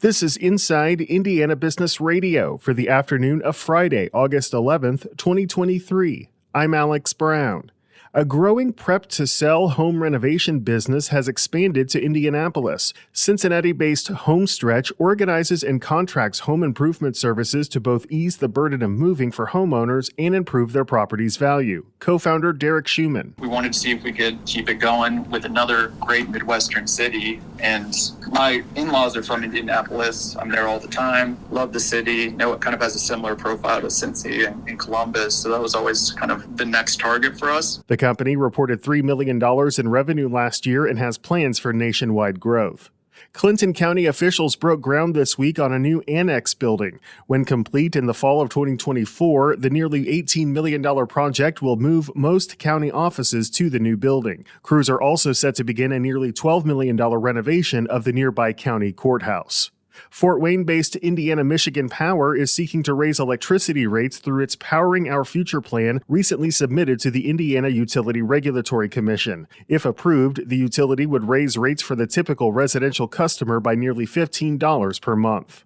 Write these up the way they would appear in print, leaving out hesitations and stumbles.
This is Inside Indiana Business Radio for the afternoon of Friday, August 11th, 2023. I'm Alex Brown. A growing prep-to-sell home renovation business has expanded to Indianapolis. Cincinnati-based Homestretch organizes and contracts home improvement services to both ease the burden of moving for homeowners and improve their property's value. Co-founder Derek Schumann. We wanted to see if we could keep it going with another great Midwestern city. And my in-laws are from Indianapolis. I'm there all the time. Love the city. Know it kind of has a similar profile to Cincy and Columbus. So that was always kind of the next target for us. The company reported $3 million in revenue last year and has plans for nationwide growth. Clinton County officials broke ground this week on a new annex building. When complete in the fall of 2024, the nearly $18 million project will move most county offices to the new building. Crews are also set to begin a nearly $12 million renovation of the nearby county courthouse. Fort Wayne-based Indiana-Michigan Power is seeking to raise electricity rates through its Powering Our Future plan recently submitted to the Indiana Utility Regulatory Commission. If approved, the utility would raise rates for the typical residential customer by nearly $15 per month.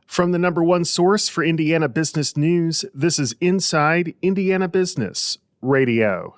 From the number one source for Indiana business news, this is Inside Indiana Business Radio.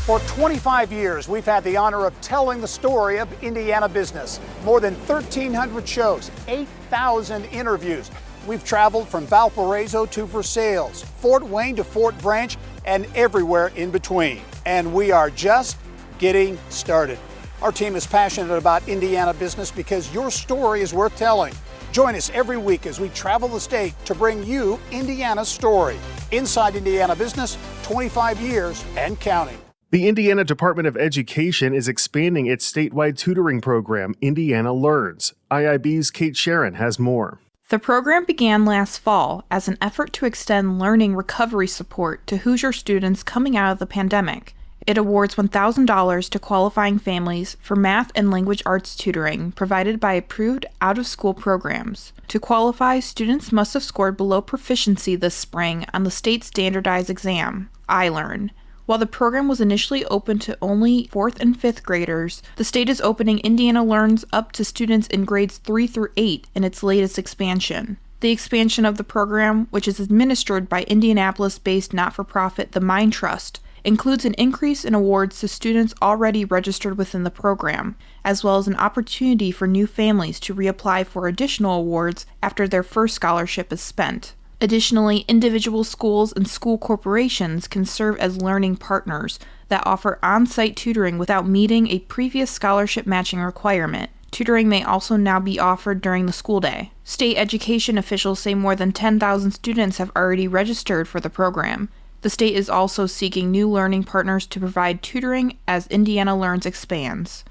For 25 years, we've had the honor of telling the story of Indiana business. More than 1,300 shows, 8,000 interviews. We've traveled from Valparaiso to Versailles, Fort Wayne to Fort Branch, and everywhere in between. And we are just getting started. Our team is passionate about Indiana business because your story is worth telling. Join us every week as we travel the state to bring you Indiana's story. Inside Indiana Business, 25 years and counting. The Indiana Department of Education is expanding its statewide tutoring program, Indiana Learns. IIB's Kate Sharon has more. The program began last fall as an effort to extend learning recovery support to Hoosier students coming out of the pandemic. It awards $1,000 to qualifying families for math and language arts tutoring provided by approved out-of-school programs. To qualify, students must have scored below proficiency this spring on the state standardized exam, iLearn. While the program was initially open to only 4th and 5th graders, the state is opening Indiana Learns up to students in grades 3 through 8 in its latest expansion. The expansion of the program, which is administered by Indianapolis-based not-for-profit The Mind Trust, includes an increase in awards to students already registered within the program, as well as an opportunity for new families to reapply for additional awards after their first scholarship is spent. Additionally, individual schools and school corporations can serve as learning partners that offer on-site tutoring without meeting a previous scholarship matching requirement. Tutoring may also now be offered during the school day. State education officials say more than 10,000 students have already registered for the program. The state is also seeking new learning partners to provide tutoring as Indiana Learns expands.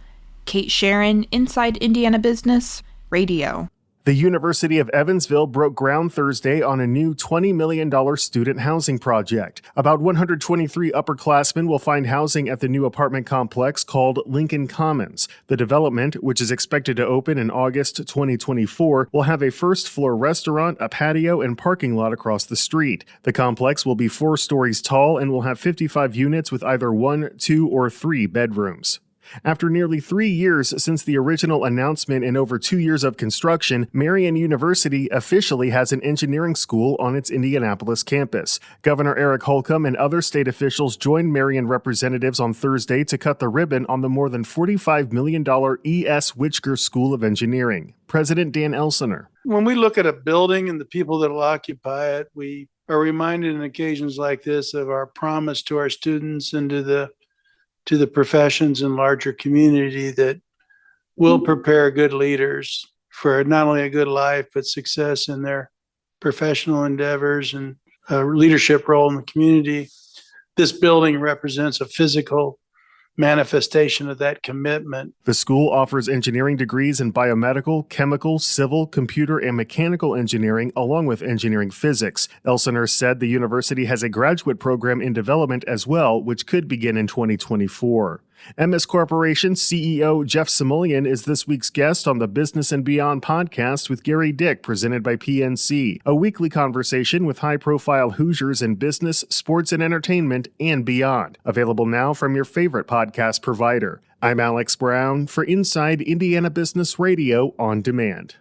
Kate Sharon, Inside Indiana Business, Radio. The University of Evansville broke ground Thursday on a new $20 million student housing project. About 123 upperclassmen will find housing at the new apartment complex called Lincoln Commons. The development, which is expected to open in August 2024, will have a first-floor restaurant, a patio, and parking lot across the street. The complex will be 4 stories tall and will have 55 units with either 1, 2, or 3 bedrooms. After nearly 3 years since the original announcement and over 2 years of construction, Marian University officially has an engineering school on its Indianapolis campus. Governor Eric Holcomb and other state officials joined Marian representatives on Thursday to cut the ribbon on the more than $45 million E.S. Whitger School of Engineering. President Dan Elsener. When we look at a building and the people that will occupy it, we are reminded on occasions like this of our promise to our students and to the professions and larger community that will prepare good leaders for not only a good life, but success in their professional endeavors and a leadership role in the community. This building represents a physical manifestation of that commitment. The school offers engineering degrees in biomedical, chemical, civil, computer, and mechanical engineering, along with engineering physics. Elsener said the university has a graduate program in development as well, which could begin in 2024. MS Corporation CEO Jeff Simulian is this week's guest on the Business and Beyond podcast with Gary Dick, presented by PNC, a weekly conversation with high-profile Hoosiers in business, sports, and entertainment, and beyond. Available now from your favorite podcast provider. I'm Alex Brown for Inside Indiana Business Radio on Demand.